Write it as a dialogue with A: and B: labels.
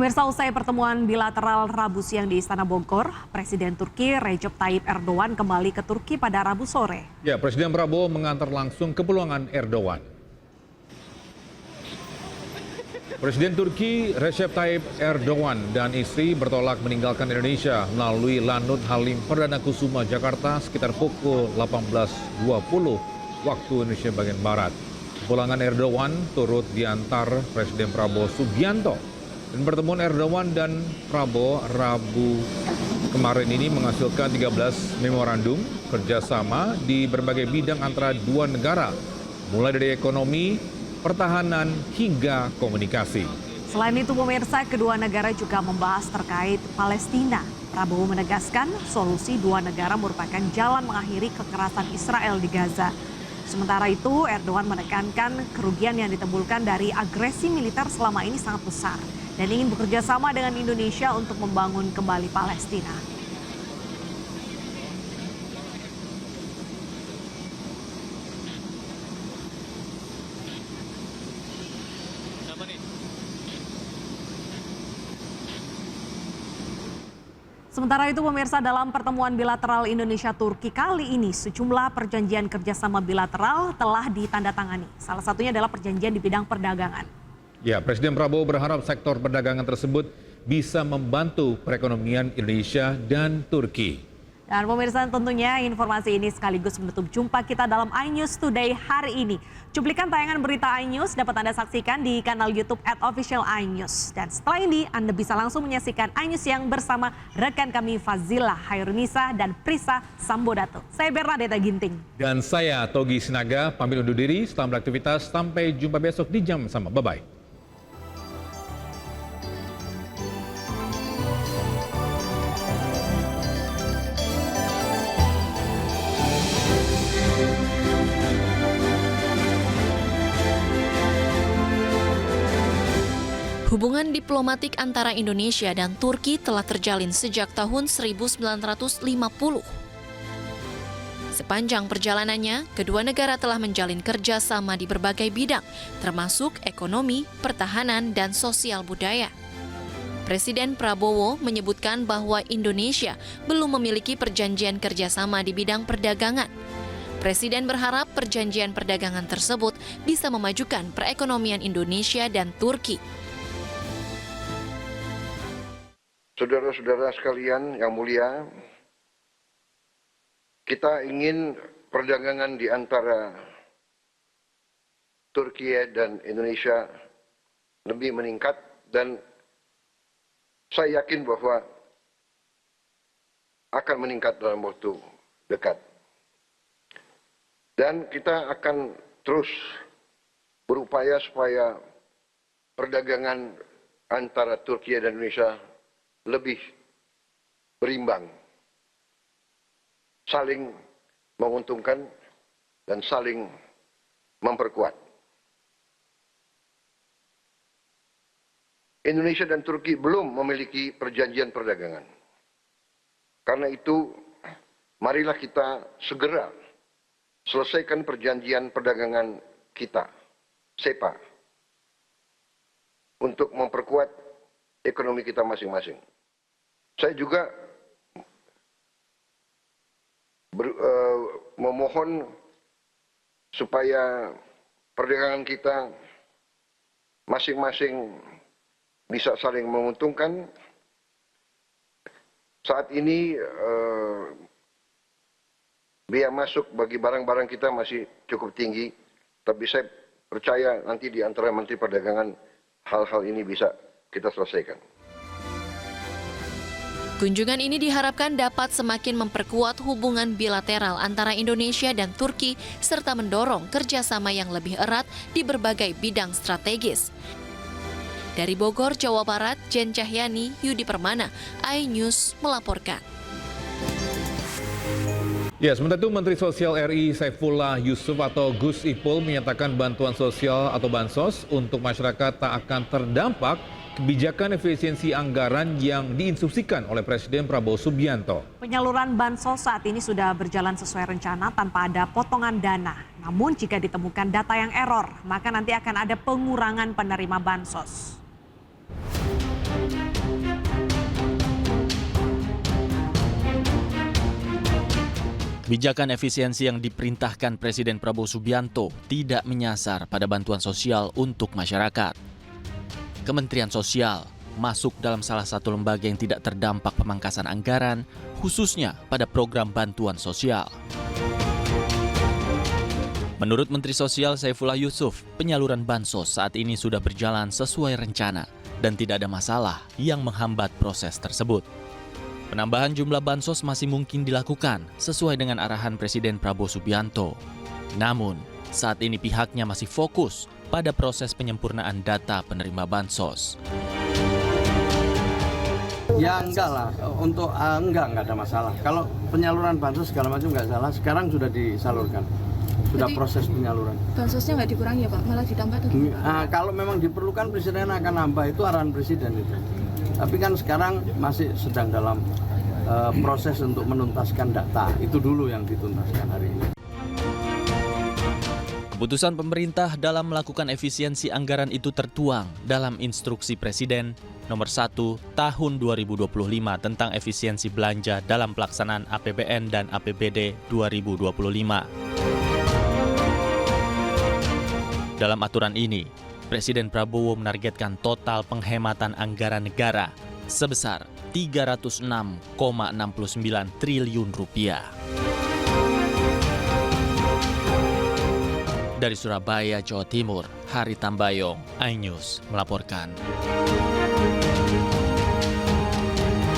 A: Pemirsa, usai pertemuan bilateral Rabu siang di Istana Bogor, Presiden Turki Recep Tayyip Erdogan kembali ke Turki pada Rabu sore.
B: Ya, Presiden Prabowo mengantar langsung ke pulangan Erdogan. Presiden Turki Recep Tayyip Erdogan dan istri bertolak meninggalkan Indonesia melalui Lanut Halim Perdana Kusuma, Jakarta sekitar pukul 18.20 waktu Indonesia bagian Barat. Pulangan Erdogan turut diantar Presiden Prabowo Subianto. Dan pertemuan Erdogan dan Prabowo Rabu kemarin ini menghasilkan 13 memorandum kerjasama di berbagai bidang antara dua negara, mulai dari ekonomi, pertahanan, hingga komunikasi.
A: Selain itu, pemirsa, kedua negara juga membahas terkait Palestina. Prabowo menegaskan solusi dua negara merupakan jalan mengakhiri kekerasan Israel di Gaza. Sementara itu, Erdogan menekankan kerugian yang ditimbulkan dari agresi militer selama ini sangat besar dan ingin bekerja sama dengan Indonesia untuk membangun kembali Palestina. Sementara itu, pemirsa, dalam pertemuan bilateral Indonesia-Turki kali ini, sejumlah perjanjian kerjasama bilateral telah ditandatangani. Salah satunya adalah perjanjian di bidang perdagangan.
B: Ya, Presiden Prabowo berharap sektor perdagangan tersebut bisa membantu perekonomian Indonesia dan Turki.
A: Dan pemirsa, tentunya informasi ini sekaligus menutup jumpa kita dalam iNews Today hari ini. Cuplikan tayangan berita iNews dapat Anda saksikan di kanal YouTube @officialinews. Dan setelah ini Anda bisa langsung menyaksikan iNews yang bersama rekan kami Fazila Hairunisa dan Prisa Sambodato. Saya Bernadetta Ginting.
B: Dan saya Togi Sinaga, pamit undur diri, selamat beraktivitas, sampai jumpa besok di jam sama. Bye-bye.
C: Hubungan diplomatik antara Indonesia dan Turki telah terjalin sejak tahun 1950. Sepanjang perjalanannya, kedua negara telah menjalin kerjasama di berbagai bidang, termasuk ekonomi, pertahanan, dan sosial budaya. Presiden Prabowo menyebutkan bahwa Indonesia belum memiliki perjanjian kerjasama di bidang perdagangan. Presiden berharap perjanjian perdagangan tersebut bisa memajukan perekonomian Indonesia dan Turki.
D: Saudara-saudara sekalian yang mulia, kita ingin perdagangan di antara Turki dan Indonesia lebih meningkat, dan saya yakin bahwa akan meningkat dalam waktu dekat. Dan kita akan terus berupaya supaya perdagangan antara Turki dan Indonesia lebih berimbang, saling menguntungkan dan saling memperkuat. Indonesia dan Turki belum memiliki perjanjian perdagangan. Karena itu, marilah kita segera selesaikan perjanjian perdagangan kita, SEPA, untuk memperkuat ekonomi kita masing-masing. Saya juga memohon supaya perdagangan kita masing-masing bisa saling menguntungkan. Saat ini biaya masuk bagi barang-barang kita masih cukup tinggi, tapi saya percaya nanti di antara Menteri Perdagangan hal-hal ini bisa kita selesaikan.
C: Kunjungan ini diharapkan dapat semakin memperkuat hubungan bilateral antara Indonesia dan Turki serta mendorong kerjasama yang lebih erat di berbagai bidang strategis. Dari Bogor, Jawa Barat, Jen Cahyani, Yudi Permana, iNews melaporkan.
B: Ya, sementara itu Menteri Sosial RI Saifullah Yusuf atau Gus Ipul menyatakan bantuan sosial atau bansos untuk masyarakat tak akan terdampak kebijakan efisiensi anggaran yang diinstruksikan oleh Presiden Prabowo Subianto.
A: Penyaluran bansos saat ini sudah berjalan sesuai rencana tanpa ada potongan dana. Namun jika ditemukan data yang error, maka nanti akan ada pengurangan penerima bansos.
E: Kebijakan efisiensi yang diperintahkan Presiden Prabowo Subianto tidak menyasar pada bantuan sosial untuk masyarakat. Kementerian Sosial masuk dalam salah satu lembaga yang tidak terdampak pemangkasan anggaran, khususnya pada program bantuan sosial. Menurut Menteri Sosial Saifullah Yusuf, penyaluran bansos saat ini sudah berjalan sesuai rencana dan tidak ada masalah yang menghambat proses tersebut. Penambahan jumlah bansos masih mungkin dilakukan sesuai dengan arahan Presiden Prabowo Subianto. Namun, saat ini pihaknya masih fokus pada proses penyempurnaan data penerima bansos.
F: Ya enggak lah, untuk enggak ada masalah. Kalau penyaluran bansos segala macam enggak salah, sekarang sudah disalurkan. Sudah jadi, proses penyaluran.
G: Bansosnya nggak dikurangi ya Pak, malah ditambah tuh?
F: Kalau memang diperlukan Presiden akan nambah, itu arahan Presiden itu. Tapi kan sekarang masih sedang dalam proses untuk menuntaskan data, itu dulu yang dituntaskan hari ini.
E: Keputusan pemerintah dalam melakukan efisiensi anggaran itu tertuang dalam Instruksi Presiden Nomor 1 Tahun 2025 tentang efisiensi belanja dalam pelaksanaan APBN dan APBD 2025. Dalam aturan ini, Presiden Prabowo menargetkan total penghematan anggaran negara sebesar Rp306,69 triliun. Dari Surabaya, Jawa Timur, Hari Tambayong, iNews melaporkan.